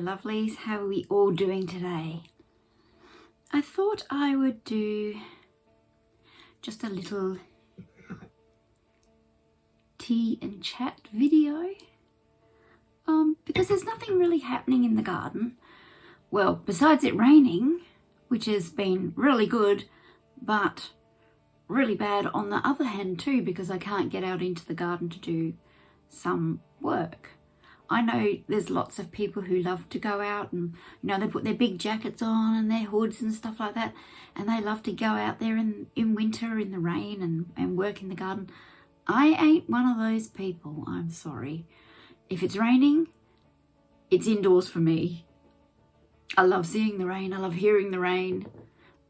Hello lovelies, how are we all doing today? I thought I would do just a little tea and chat video because there's nothing really happening in the garden. Well, besides it raining, which has been really good but really bad on the other hand too, because I can't get out into the garden to do some work. I know there's lots of people who love to go out and, you know, they put their big jackets on and their hoods and stuff like that, and they love to go out there in winter in the rain and work in the garden. I ain't one of those people, I'm sorry. If it's raining, it's indoors for me. I love seeing the rain, I love hearing the rain,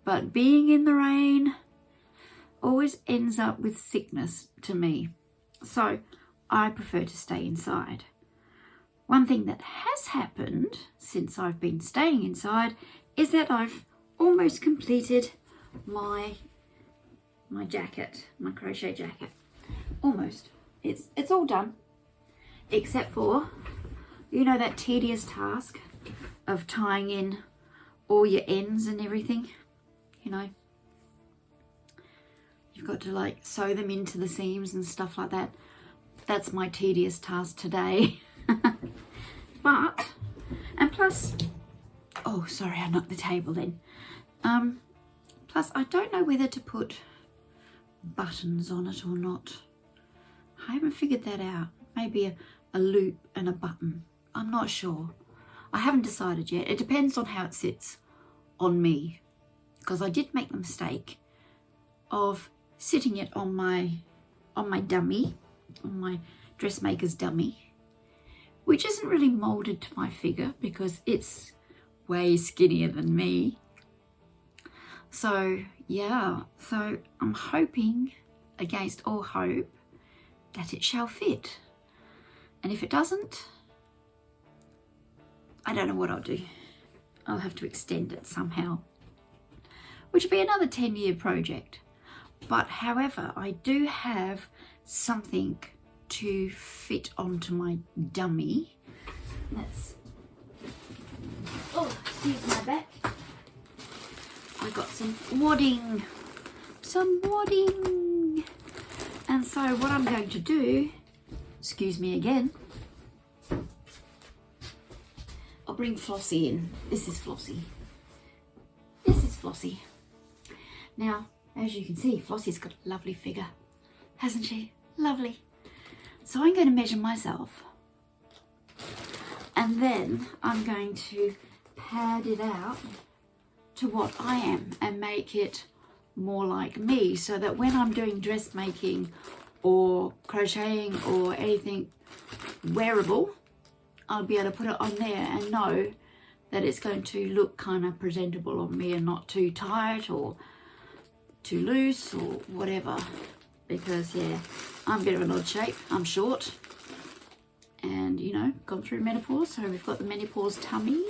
but being in the rain always ends up with sickness to me. So I prefer to stay inside. One thing that has happened since I've been staying inside is that I've almost completed my jacket, my crochet jacket. Almost. It's all done, except for, you know, that tedious task of tying in all your ends and everything. You know, you've got to like sew them into the seams and stuff like that. That's my tedious task today. But, and plus, oh sorry, I knocked the table then. Plus I don't know whether to put buttons on it or not. I haven't figured that out. Maybe a loop and a button. I'm not sure. I haven't decided yet. It depends on how it sits on me. Because I did make the mistake of sitting it on my dummy, on my dressmaker's dummy, which isn't really molded to my figure because it's way skinnier than me. So yeah, so I'm hoping against all hope that it shall fit. And if it doesn't, I don't know what I'll do. I'll have to extend it somehow, which will be another 10-year project. But however, I do have something to fit onto my dummy. Let's, oh, excuse my back. I got some wadding. And so what I'm going to do, excuse me again, I'll bring Flossie in. This is Flossie. Now, as you can see, Flossie's got a lovely figure, hasn't she? Lovely. So I'm going to measure myself, and then I'm going to pad it out to what I am and make it more like me, so that when I'm doing dressmaking or crocheting or anything wearable, I'll be able to put it on there and know that it's going to look kind of presentable on me and not too tight or too loose or whatever. Because yeah, I'm a bit of an odd shape. I'm short and, you know, gone through menopause, so we've got the menopause tummy.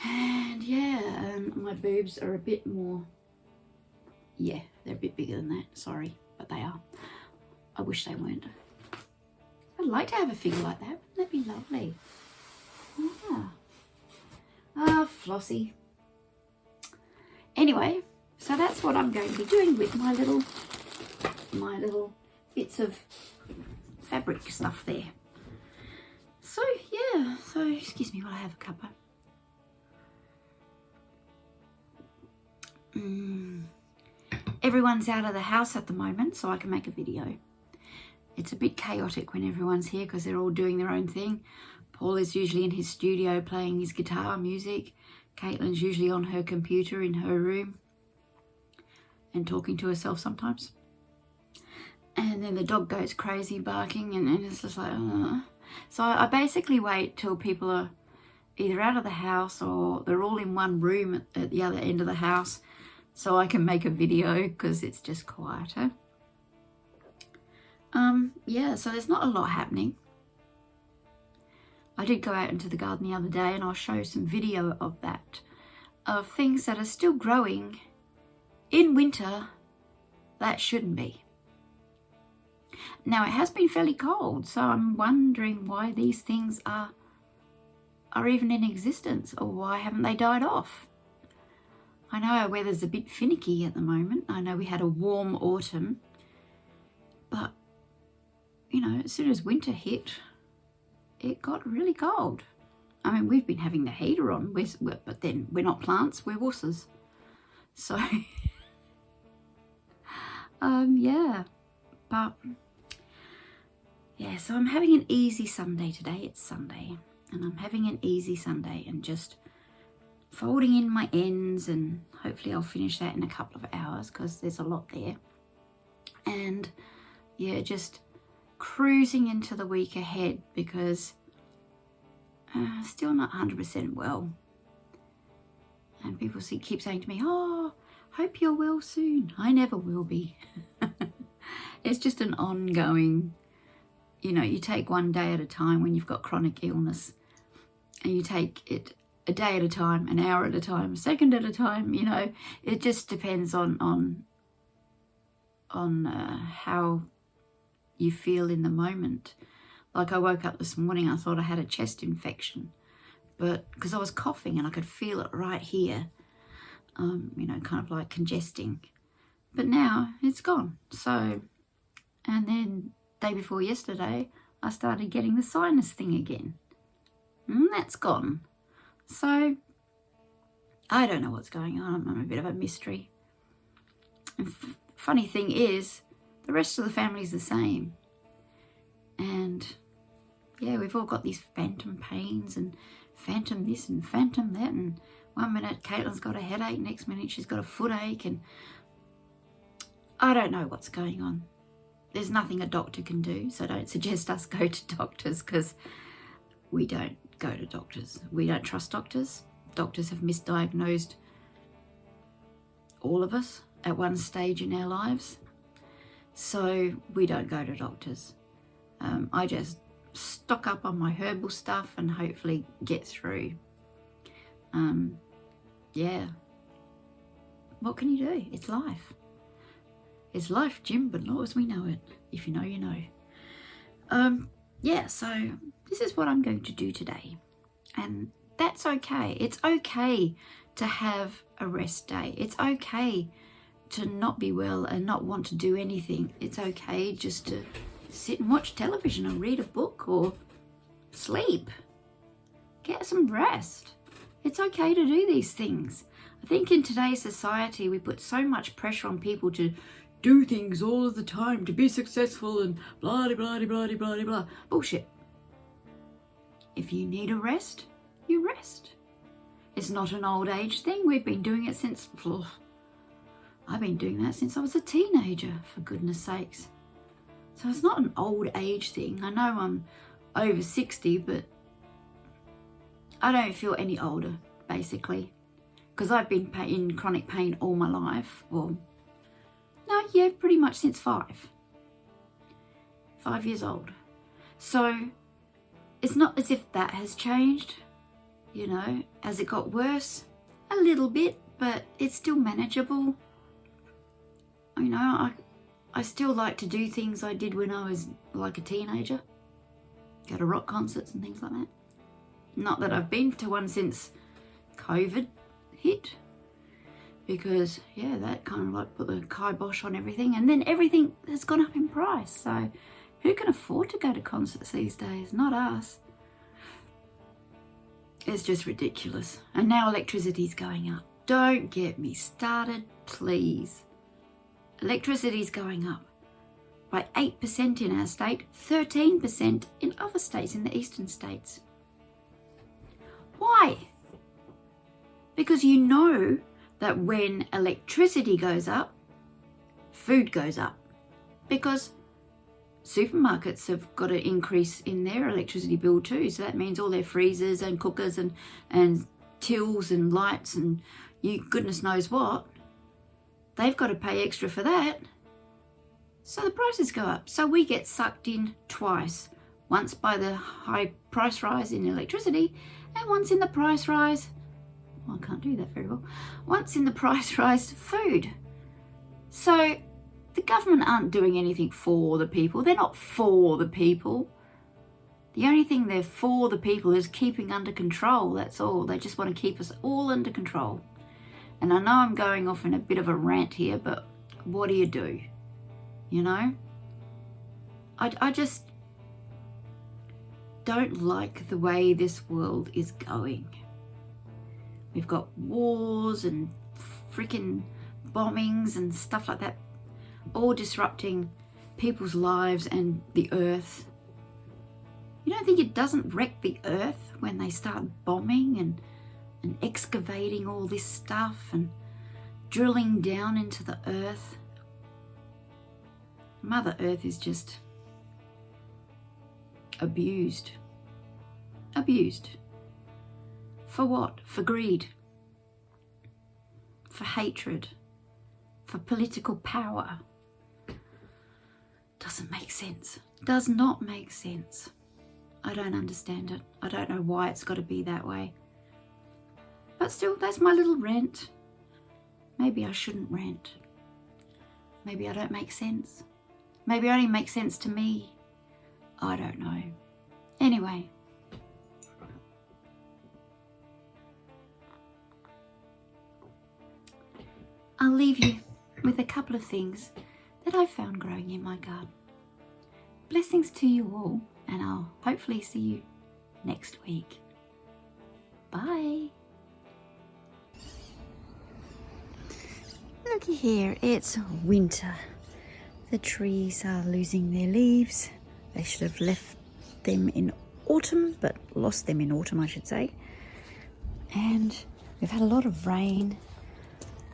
And yeah, my boobs are a bit more, yeah, they're a bit bigger than that. Sorry, but they are. I wish they weren't. I'd like to have a figure like that. Wouldn't that be lovely? Yeah. Ah, Flossie. Anyway, so that's what I'm going to be doing with my little bits of fabric stuff there. So yeah, so excuse me while I have a cuppa. Everyone's out of the house at the moment, so I can make a video. It's a bit chaotic when everyone's here because they're all doing their own thing. Paul is usually in his studio playing his guitar music. Caitlin's usually on her computer in her room and talking to herself sometimes. And then the dog goes crazy barking, and it's just like, So I basically wait till people are either out of the house or they're all in one room at the other end of the house, so I can make a video because it's just quieter. Yeah, so there's not a lot happening. I did go out into the garden the other day and I'll show some video of that, of things that are still growing in winter that shouldn't be. Now it has been fairly cold, so I'm wondering why these things are are even in existence, or why haven't they died off? I know our weather's a bit finicky at the moment. I know we had a warm autumn, but you know, as soon as winter hit, it got really cold. I mean, we've been having the heater on, but then we're not plants, we're wusses. So, yeah, but yeah, so I'm having an easy Sunday today. It's Sunday, and I'm having an easy Sunday and just folding in my ends, and hopefully I'll finish that in a couple of hours because there's a lot there. And yeah, just cruising into the week ahead because still not 100% well. And people keep saying to me, oh, hope you're well soon. I never will be. It's just an ongoing, you know, you take one day at a time when you've got chronic illness, and you take it a day at a time, an hour at a time, a second at a time. You know, it just depends on how you feel in the moment. Like I woke up this morning, I thought I had a chest infection, but because I was coughing and I could feel it right here, you know, kind of like congesting. But now it's gone. So, and then day before yesterday, I started getting the sinus thing again, and that's gone. So I don't know what's going on. I'm a bit of a mystery. And funny thing is, the rest of the family's the same. And yeah, we've all got these phantom pains and phantom this and phantom that. And one minute Caitlin's got a headache, next minute she's got a foot ache. And I don't know what's going on. There's nothing a doctor can do. So don't suggest us go to doctors, because we don't go to doctors. We don't trust doctors. Doctors have misdiagnosed all of us at one stage in our lives. So we don't go to doctors. I just stock up on my herbal stuff and hopefully get through. Yeah. What can you do? It's life. It's life, Jim, but not as we know it. If you know, you know. Yeah, so this is what I'm going to do today. And that's okay. It's okay to have a rest day. It's okay to not be well and not want to do anything. It's okay just to sit and watch television or read a book or sleep. Get some rest. It's okay to do these things. I think in today's society we put so much pressure on people to do things all of the time to be successful and blah blah blah blah blah blah. Bullshit. If you need a rest, you rest. It's not an old age thing. We've been doing it since... I've been doing that since I was a teenager, for goodness sakes. So it's not an old age thing. I know I'm over 60, but I don't feel any older, basically. Because I've been in chronic pain all my life. Well, no, yeah, pretty much since 5 years old. So it's not as if that has changed, you know. As it got worse, a little bit, but it's still manageable. You know, I still like to do things I did when I was like a teenager. Go to rock concerts and things like that. Not that I've been to one since COVID hit. Because, yeah, that kind of like put the kibosh on everything. And then everything has gone up in price. So who can afford to go to concerts these days? Not us. It's just ridiculous. And now electricity's going up. Don't get me started, please. Electricity's going up by 8% in our state, 13% in other states, in the eastern states. Why? Because you know that when electricity goes up, food goes up. Because supermarkets have got an increase in their electricity bill too. So that means all their freezers and cookers and tills and lights and you goodness knows what, they've got to pay extra for that. So the prices go up. So we get sucked in twice. Once by the high price rise in electricity and once in the price rise, well, I can't do that very well, once in the price rise of food. So the government aren't doing anything for the people. They're not for the people. The only thing they're for the people is keeping under control, that's all. They just want to keep us all under control. And I know I'm going off in a bit of a rant here, but what do you do? You know? I just don't like the way this world is going. We've got wars and freaking bombings and stuff like that, all disrupting people's lives and the earth. You don't think it doesn't wreck the earth when they start bombing and excavating all this stuff and drilling down into the earth? Mother Earth is just abused. Abused. For what? For greed. For hatred. For political power. Doesn't make sense. Does not make sense. I don't understand it. I don't know why it's got to be that way. But still, that's my little rant. Maybe I shouldn't rant. Maybe I don't make sense. Maybe I only make sense to me. I don't know. Anyway. I'll leave you with a couple of things that I found growing in my garden. Blessings to you all, and I'll hopefully see you next week. Bye. Looky here, it's winter. The trees are losing their leaves. They should have left them in autumn, but lost them in autumn, I should say. And we've had a lot of rain,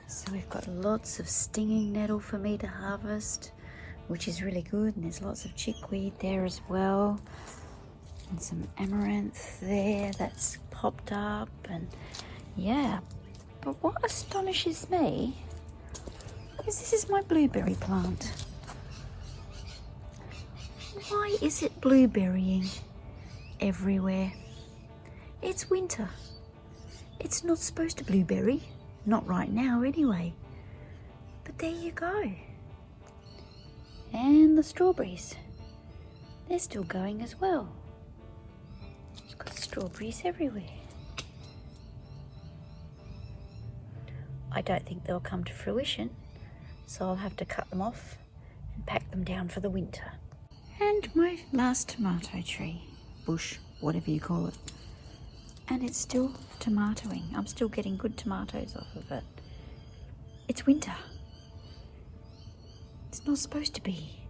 so we've got lots of stinging nettle for me to harvest, which is really good. And there's lots of chickweed there as well, and some amaranth there that's popped up. And yeah, but what astonishes me is this is my blueberry plant. Why is it blueberrying everywhere? It's winter. It's not supposed to blueberry. Not right now anyway. But there you go. And the strawberries. They're still going as well. It's got strawberries everywhere. I don't think they'll come to fruition, so I'll have to cut them off and pack them down for the winter. And my last tomato tree, bush, whatever you call it. And it's still tomatoing. I'm still getting good tomatoes off of it. It's winter. It's not supposed to be.